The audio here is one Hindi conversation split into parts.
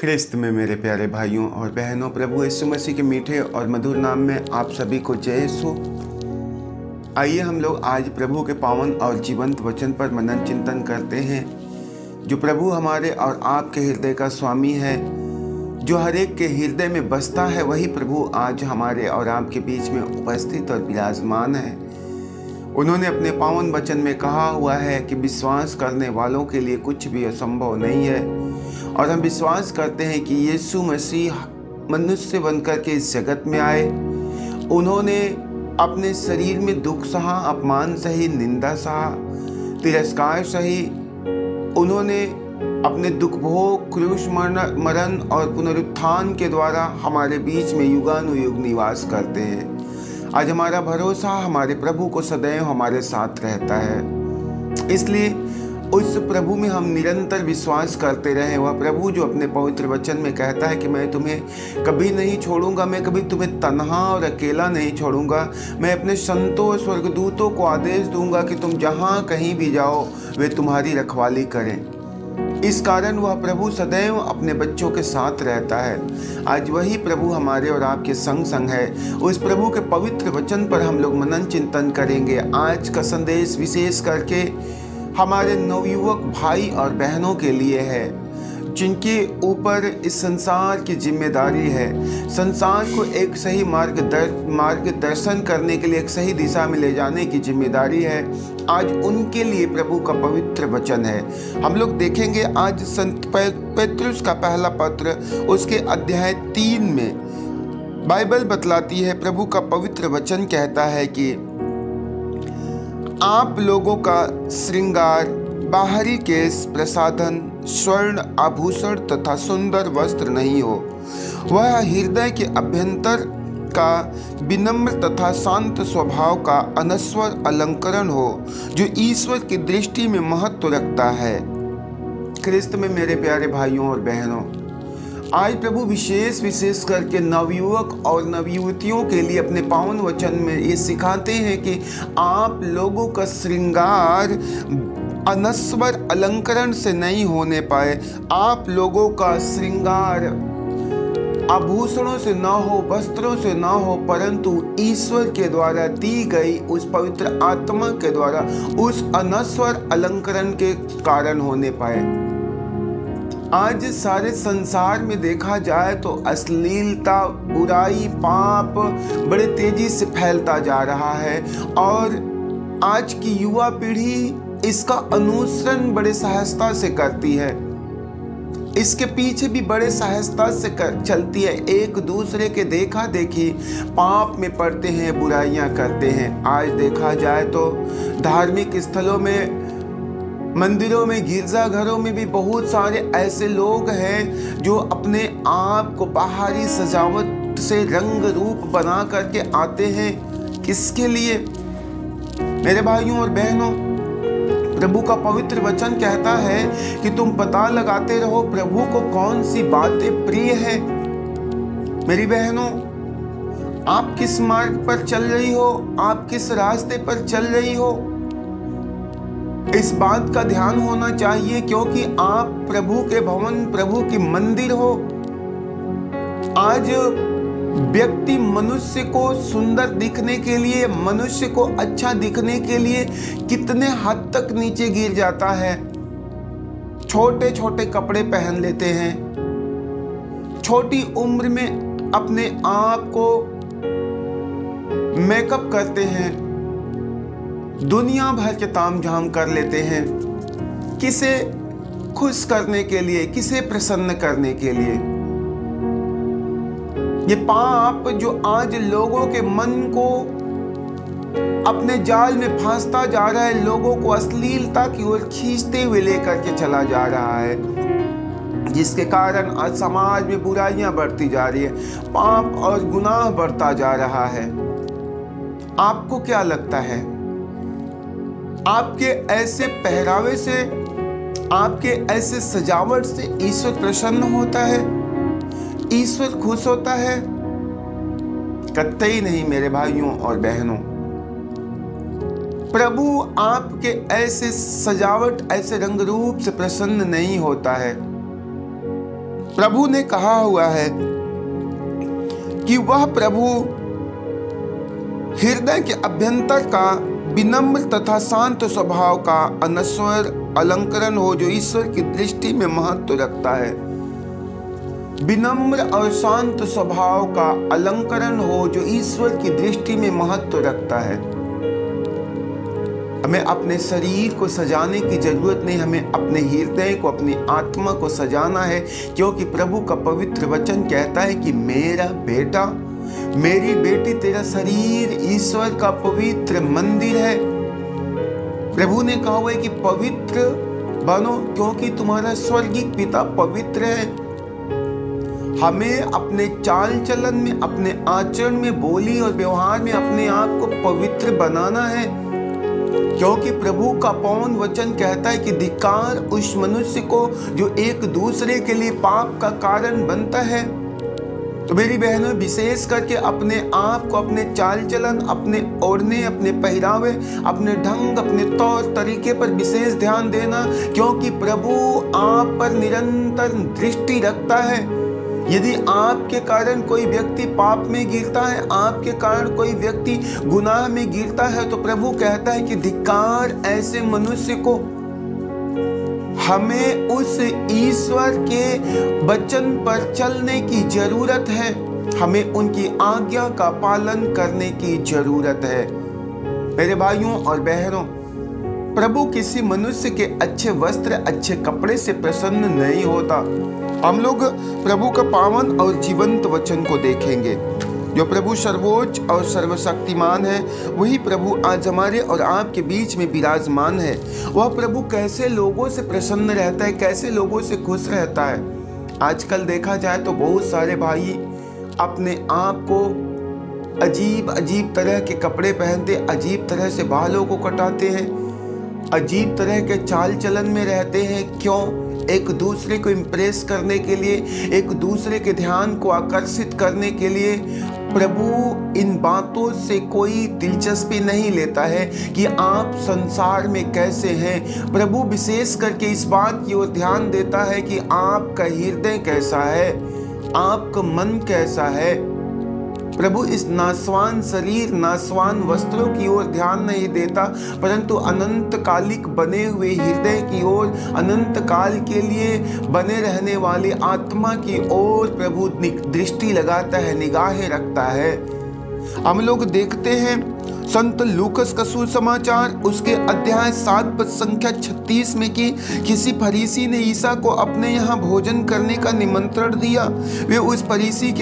ख्रिस्त में मेरे प्यारे भाइयों और बहनों, प्रभु यीशु मसीह के मीठे और मधुर नाम में आप सभी को जय यीशु। आइए हम लोग आज प्रभु के पावन और जीवंत वचन पर मनन चिंतन करते हैं। जो प्रभु हमारे और आपके हृदय का स्वामी है, जो हर एक के हृदय में बसता है, वही प्रभु आज हमारे और आपके बीच में उपस्थित और विराजमान है। उन्होंने अपने पावन वचन में कहा हुआ है कि विश्वास करने वालों के लिए कुछ भी असंभव नहीं है। और हम विश्वास करते हैं कि यीशु मसीह मनुष्य बनकर के इस जगत में आए। उन्होंने अपने शरीर में दुख सहा, अपमान सही, निंदा सहा, तिरस्कार सही। उन्होंने अपने दुख भोग, क्रूस मरण और पुनरुत्थान के द्वारा हमारे बीच में युगानुयुग निवास करते हैं। आज हमारा भरोसा हमारे प्रभु को सदैव हमारे साथ रहता है। इसलिए उस प्रभु में हम निरंतर विश्वास करते रहें। वह प्रभु जो अपने पवित्र वचन में कहता है कि मैं तुम्हें कभी नहीं छोड़ूंगा, मैं कभी तुम्हें तन्हा और अकेला नहीं छोड़ूंगा। मैं अपने संतों और स्वर्गदूतों को आदेश दूंगा कि तुम जहाँ कहीं भी जाओ वे तुम्हारी रखवाली करें। इस कारण वह प्रभु सदैव अपने बच्चों के साथ रहता है। आज वही प्रभु हमारे और आपके संग संग है। उस प्रभु के पवित्र वचन पर हम लोग मनन चिंतन करेंगे। आज का संदेश विशेष करके हमारे नवयुवक भाई और बहनों के लिए है, जिनके ऊपर इस संसार की जिम्मेदारी है। संसार को एक सही मार्गदर्शन करने के लिए, एक सही दिशा में ले जाने की जिम्मेदारी है। आज उनके लिए प्रभु का पवित्र वचन है। हम लोग देखेंगे आज संत पेतरुस का पहला पत्र, उसके अध्याय 3 में बाइबल बतलाती है, प्रभु का पवित्र वचन कहता है कि आप लोगों का श्रृंगार बाहरी केश, प्रसाधन, स्वर्ण आभूषण तथा सुंदर वस्त्र नहीं हो, वह हृदय के अभ्यंतर का विनम्र तथा शांत स्वभाव का अनश्वर अलंकरण हो, जो ईश्वर की दृष्टि में महत्व रखता है। ख्रिस्त में मेरे प्यारे भाइयों और बहनों, आज प्रभु विशेष करके नवयुवक और नवयुवतियों के लिए अपने पावन वचन में ये सिखाते हैं कि आप लोगों का श्रृंगार अनश्वर अलंकरण से नहीं होने पाए। आप लोगों का श्रृंगार आभूषणों से ना हो, वस्त्रों से ना हो, परंतु ईश्वर के द्वारा दी गई उस पवित्र आत्मा के द्वारा उस अनश्वर अलंकरण के कारण होने पाए। आज सारे संसार में देखा जाए तो अश्लीलता, बुराई, पाप बड़े तेजी से फैलता जा रहा है और आज की युवा पीढ़ी इसका अनुसरण बड़े सहजता से करती है। इसके पीछे भी बड़े सहजता से चलती है। एक दूसरे के देखा देखी पाप में पड़ते हैं, बुराइयां करते हैं। आज देखा जाए तो धार्मिक स्थलों में, मंदिरों में, गिरजाघरों में भी बहुत सारे ऐसे लोग हैं जो अपने आप को बाहरी सजावट से रंग रूप बना करके आते हैं। किसके लिए? मेरे भाइयों और बहनों, प्रभु का पवित्र वचन कहता है कि तुम पता लगाते रहो प्रभु को कौन सी बातें प्रिय है। मेरी बहनों, आप किस मार्ग पर चल रही हो? आप किस रास्ते पर चल रही हो? इस बात का ध्यान होना चाहिए, क्योंकि आप प्रभु के भवन, प्रभु की मंदिर हो। आज व्यक्ति मनुष्य को सुंदर दिखने के लिए, मनुष्य को अच्छा दिखने के लिए कितने हद तक नीचे गिर जाता है। छोटे छोटे कपड़े पहन लेते हैं, छोटी उम्र में अपने आप को मेकअप करते हैं, दुनिया भर के तामझाम कर लेते हैं। किसे खुश करने के लिए, किसे प्रसन्न करने के लिए। ये पाप जो आज लोगों के मन को अपने जाल में फांसता जा रहा है, लोगों को अश्लीलता की ओर खींचते हुए लेकर के चला जा रहा है, जिसके कारण आज समाज में बुराइयां बढ़ती जा रही है, पाप और गुनाह बढ़ता जा रहा है। आपको क्या लगता है? आपके ऐसे पहरावे से, आपके ऐसे सजावट से ईश्वर प्रसन्न होता है? ईश्वर खुश होता है? कतई नहीं मेरे भाइयों और बहनों। प्रभु आपके ऐसे सजावट, ऐसे रंग रूप से प्रसन्न नहीं होता है। प्रभु ने कहा हुआ है कि वह प्रभु हृदय के अभ्यंतर का विनम्र तथा शांत स्वभाव का अनश्वर अलंकरण हो, जो ईश्वर की दृष्टि में महत्व रखता है। विनम्र और शांत स्वभाव का अलंकरण हो, जो ईश्वर की दृष्टि में महत्व रखता है। हमें अपने शरीर को सजाने की जरूरत नहीं, हमें अपने हृदय को, अपनी आत्मा को सजाना है, क्योंकि प्रभु का पवित्र वचन कहता है कि मेरा बेटा, मेरी बेटी, तेरा शरीर ईश्वर का पवित्र मंदिर है। प्रभु ने कहा हुआ है कि पवित्र बनो, क्योंकि तुम्हारा स्वर्गीय पिता पवित्र है। हमें अपने चाल चलन में, अपने आचरण में, बोली और व्यवहार में अपने आप को पवित्र बनाना है, क्योंकि प्रभु का पवन वचन कहता है कि धिक्कार उस मनुष्य को जो एक दूसरे के लिए पाप का कारण बनता है। तो मेरी बहनों, विशेष करके अपने आप को, अपने चाल चलन, अपने ओढ़ने, अपने पहरावे, अपने ढंग, अपने तौर तरीके पर विशेष ध्यान देना, क्योंकि प्रभु आप पर निरंतर दृष्टि रखता है। यदि आपके कारण कोई व्यक्ति पाप में गिरता है, आपके कारण कोई व्यक्ति गुनाह में गिरता है, तो प्रभु कहता है कि धिक्कार ऐसे मनुष्य को। हमें उस ईश्वर के वचन पर चलने की जरूरत है, हमें उनकी आज्ञा का पालन करने की जरूरत है। मेरे भाइयों और बहनों, प्रभु किसी मनुष्य के अच्छे वस्त्र, अच्छे कपड़े से प्रसन्न नहीं होता। हम लोग प्रभु का पावन और जीवंत वचन को देखेंगे। जो प्रभु सर्वोच्च और सर्वशक्तिमान है, वही प्रभु आज हमारे और आपके बीच में विराजमान है। वह प्रभु कैसे लोगों से प्रसन्न रहता है, कैसे लोगों से खुश रहता है। आजकल देखा जाए तो बहुत सारे भाई अपने आप को अजीब अजीब तरह के कपड़े पहनते, अजीब तरह से बालों को कटाते हैं, अजीब तरह के चाल चलन में रहते हैं। क्यों? एक दूसरे को इम्प्रेस करने के लिए, एक दूसरे के ध्यान को आकर्षित करने के लिए। प्रभु इन बातों से कोई दिलचस्पी नहीं लेता है कि आप संसार में कैसे हैं। प्रभु विशेष करके इस बात की ओर ध्यान देता है कि आपका हृदय कैसा है, आपका मन कैसा है। प्रभु इस नासवान शरीर, नासवान वस्त्रों की ओर ध्यान नहीं देता, परंतु अनंत कालिक बने हुए हृदय की ओर, अनंत काल के लिए बने रहने वाली आत्मा की ओर प्रभु दृष्टि लगाता है, निगाहें रखता है। हम लोग देखते हैं संत लूकस का सुसमाचार उसके अध्याय 7 पद संख्या 36 में कि किसी फरीसी ने ईसा को अपने यहाँ भोजन करने का निमंत्रण दिया। वे उस फरीसी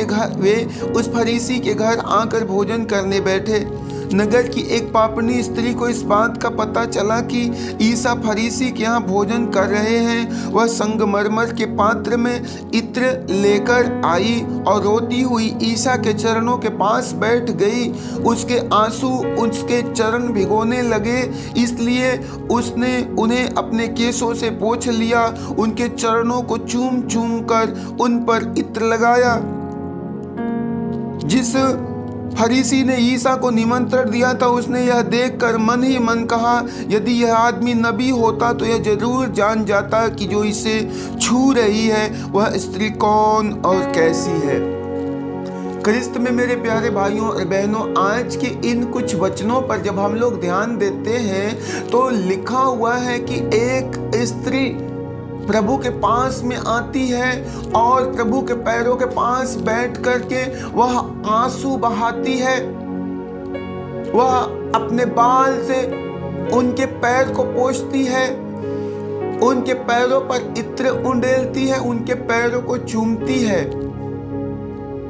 के घर आकर भोजन करने बैठे। नगर की एक पापनी स्त्री को इस बात का पता चला कि ईसा फरीसी के यहाँ भोजन कर रहे हैं। वह संगमरमर के पात्र में इत्र लेकर आई और रोती हुई ईसा के चरणों के पास बैठ गई। उसके आंसू उसके चरण भिगोने लगे, इसलिए उसने उन्हें अपने केसों से पोंछ लिया, उनके चरणों को चूम चूम कर उन पर इत्र लगाया। जिस फरीसी ने ईसा को निमंत्रण दिया था, उसने यह देखकर मन ही मन कहा, यदि यह आदमी नबी होता तो यह जरूर जान जाता कि जो इसे छू रही है वह स्त्री कौन और कैसी है। क्रिस्त में मेरे प्यारे भाइयों और बहनों, आज के इन कुछ वचनों पर जब हम लोग ध्यान देते हैं तो लिखा हुआ है कि एक स्त्री प्रभु के पास में आती है और प्रभु के पैरों के पास बैठ करके वह आंसू बहाती है। वह अपने बाल से उनके पैर को पोंछती है, उनके पैरों पर इत्र उंडेलती है, उनके पैरों को चूमती है।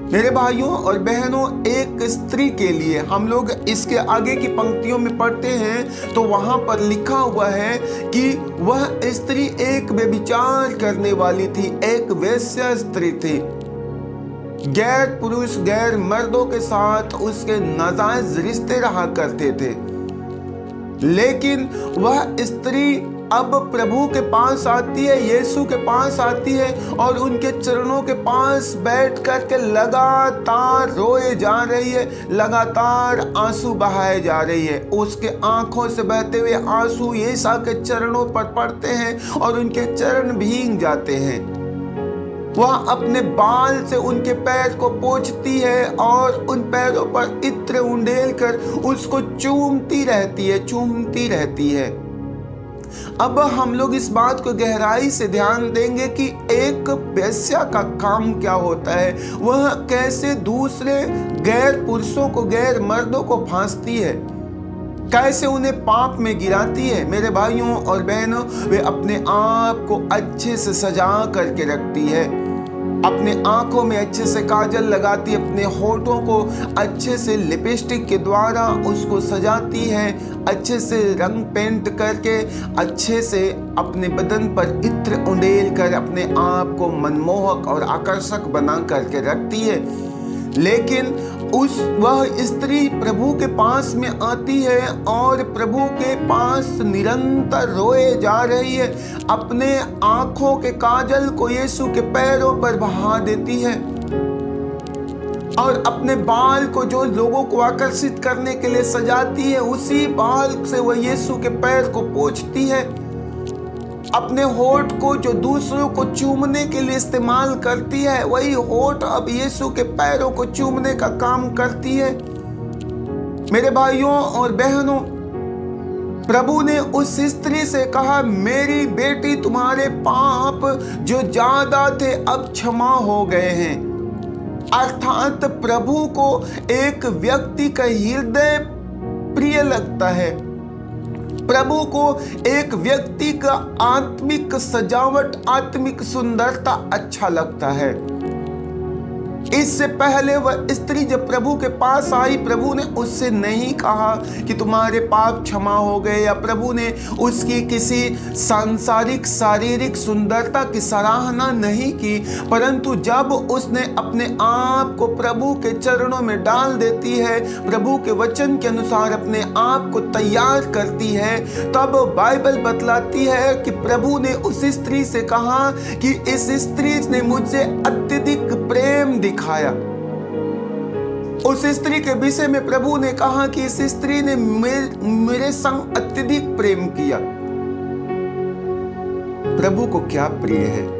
मेरे भाइयों और बहनों, एक स्त्री के लिए हम लोग इसके आगे की पंक्तियों में पढ़ते हैं तो वहां पर लिखा हुआ है कि वह स्त्री एक व्यभिचार करने वाली थी, एक वेश्या स्त्री थी। गैर पुरुष, गैर मर्दों के साथ उसके नाजायज रिश्ते रहा करते थे। लेकिन वह स्त्री अब प्रभु के पास आती है, यीशु के पास आती है और उनके चरणों के पास बैठ कर के लगातार रोए जा रही है, लगातार आंसू बहाए जा रही है। उसके आंखों से बहते हुए आंसू यीशु के चरणों पर पड़ते हैं और उनके चरण भीग जाते हैं। वह अपने बाल से उनके पैर को पोंछती है और उन पैरों पर इत्र उंडेल कर उसको चूमती रहती है। अब हम लोग इस बात को गहराई से ध्यान देंगे कि एक वेश्या का काम क्या होता है, वह कैसे दूसरे गैर पुरुषों को, गैर मर्दों को फांसती है, कैसे उन्हें पाप में गिराती है। मेरे भाइयों और बहनों, वे अपने आप को अच्छे से सजा करके रखती है, अपने आंखों में अच्छे से काजल लगाती है, अपने होठों को अच्छे से लिपस्टिक के द्वारा उसको सजाती है, अच्छे से रंग पेंट करके अच्छे से अपने बदन पर इत्र उंडेल कर अपने आप को मनमोहक और आकर्षक बना करके रखती है। लेकिन वह स्त्री प्रभु के पास में आती है और प्रभु के पास निरंतर रोए जा रही है, अपने आंखों के काजल को यीशु के पैरों पर बहा देती है और अपने बाल को जो लोगों को आकर्षित करने के लिए सजाती है, उसी बाल से वह यीशु के पैर को पोंछती है। अपने होठ को जो दूसरों को चूमने के लिए इस्तेमाल करती है, वही होठ अब यीशु के पैरों को चूमने का काम करती है। मेरे भाइयों और बहनों, प्रभु ने उस स्त्री से कहा, मेरी बेटी, तुम्हारे पाप जो ज्यादा थे अब क्षमा हो गए हैं। अर्थात प्रभु को एक व्यक्ति का हृदय प्रिय लगता है, प्रभु को एक व्यक्ति का आत्मिक सजावट, आत्मिक सुंदरता अच्छा लगता है। इससे पहले वह स्त्री जब प्रभु के पास आई, प्रभु ने उससे नहीं कहा कि तुम्हारे पाप क्षमा हो गए, या प्रभु ने उसकी किसी सांसारिक शारीरिक सुंदरता की सराहना नहीं की, परंतु जब उसने अपने आप को प्रभु के चरणों में डाल देती है, प्रभु के वचन के अनुसार अपने आप को तैयार करती है, तब बाइबल बतलाती है कि प्रभु ने उस स्त्री से कहा कि इस स्त्री ने मुझसे अत्यधिक प्रेम दिखाया। उस स्त्री के विषय में प्रभु ने कहा कि इस स्त्री ने मेरे संग अत्यधिक प्रेम किया। प्रभु को क्या प्रिय है।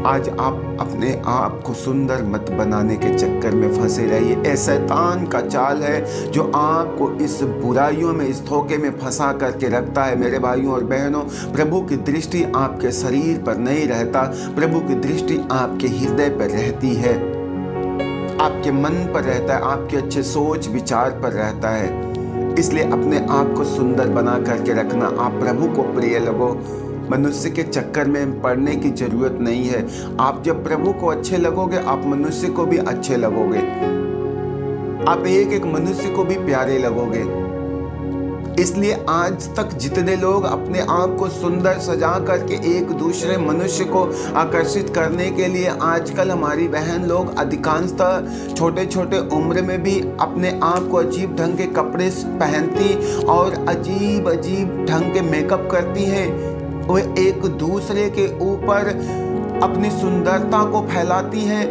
आज आप अपने आप को सुंदर मत बनाने के चक्कर में फंसे रहिए। ये शैतान का चाल है जो आपको इस बुराइयों में, इस धोखे में फंसा करके रखता है। मेरे भाइयों और बहनों, प्रभु की दृष्टि आपके शरीर पर नहीं रहता, प्रभु की दृष्टि आपके हृदय पर रहती है, आपके मन पर रहता है, आपके अच्छे सोच विचार पर रहता है। इसलिए अपने आप को सुंदर बना करके रखना। आप प्रभु को प्रिय लगो, मनुष्य के चक्कर में पड़ने की जरूरत नहीं है। आप जब प्रभु को अच्छे लगोगे, आप मनुष्य को भी अच्छे लगोगे, आप एक एक मनुष्य को भी प्यारे लगोगे। इसलिए आज तक जितने लोग अपने आप को सुंदर सजा करके एक दूसरे मनुष्य को आकर्षित करने के लिए, आजकल हमारी बहन लोग अधिकांशतः छोटे छोटे उम्र में भी अपने आप को अजीब ढंग के कपड़े पहनती और अजीब अजीब ढंग के मेकअप करती हैं। वे एक दूसरे के ऊपर अपनी सुंदरता को फैलाती हैं,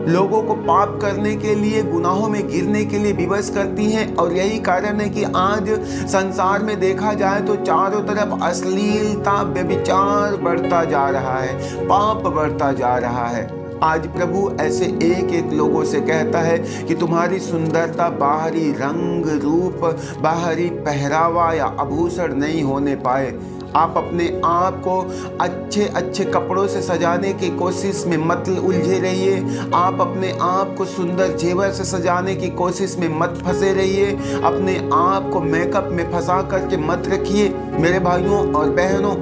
लोगों को पाप करने के लिए, गुनाहों में गिरने के लिए विवश करती हैं। और यही कारण है कि आज संसार में देखा जाए तो चारों तरफ अश्लीलता, व्यभिचार बढ़ता जा रहा है, पाप बढ़ता जा रहा है। आज प्रभु ऐसे एक एक लोगों से कहता है कि तुम्हारी सुंदरता बाहरी रंग रूप, बाहरी पहरावा या आभूषण नहीं होने पाए। आप अपने आप को अच्छे अच्छे कपड़ों से सजाने की कोशिश में मत उलझे रहिए। आप अपने आप को सुंदर जेवर से सजाने की कोशिश में मत फंसे रहिए। अपने आप को मेकअप में फंसा करके मत रखिए। मेरे भाइयों और बहनों,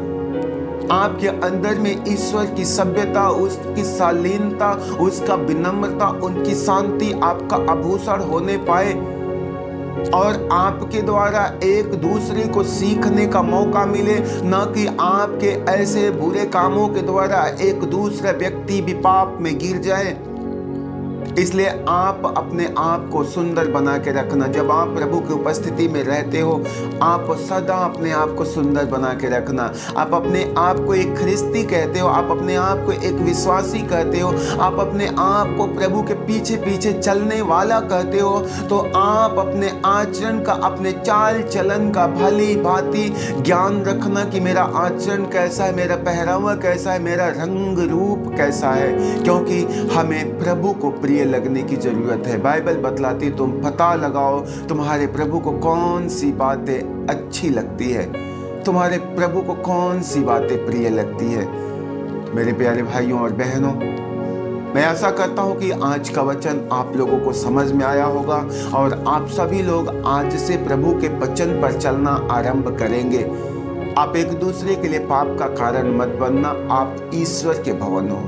आपके अंदर में ईश्वर की सभ्यता, उसकी शालीनता, उसका विनम्रता, उनकी शांति आपका आभूषण होने पाए और आपके द्वारा एक दूसरे को सीखने का मौका मिले, न कि आपके ऐसे बुरे कामों के द्वारा एक दूसरा व्यक्ति भी पाप में गिर जाए। इसलिए आप अपने आप को सुंदर बना के रखना। जब आप प्रभु की उपस्थिति में रहते हो, आप सदा अपने आप को सुंदर बना के रखना। आप अपने आप को एक ख्रिस्ती कहते हो, आप अपने आप को एक विश्वासी कहते हो, आप अपने आप को प्रभु के पीछे पीछे चलने वाला कहते हो, तो आप अपने आचरण का, अपने चाल चलन का भली भांति ज्ञान रखना कि मेरा आचरण कैसा है, मेरा पहरावा कैसा है, मेरा रंग रूप कैसा है, क्योंकि हमें प्रभु को प्रिय लगने की जरूरत है। बाइबल बतलाती, तुम पता लगाओ तुम्हारे प्रभु को कौन सी बातें अच्छी लगती है, तुम्हारे प्रभु को कौन सी बातें प्रिय लगती है। मेरे प्यारे भाइयों और बहनों, मैं आशा करता हूं कि आज का वचन आप लोगों को समझ में आया होगा और आप सभी लोग आज से प्रभु के वचन पर चलना आरंभ करेंगे। आप एक दूसरे के लिए पाप का कारण मत बनना। आप ईश्वर के भवन हो,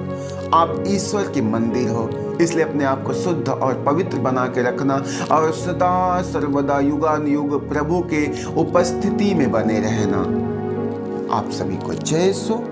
आप ईश्वर के मंदिर हो, इसलिए अपने आप को शुद्ध और पवित्र बना के रखना और सदा सर्वदा युगानुयुग प्रभु के उपस्थिति में बने रहना। आप सभी को जय सो।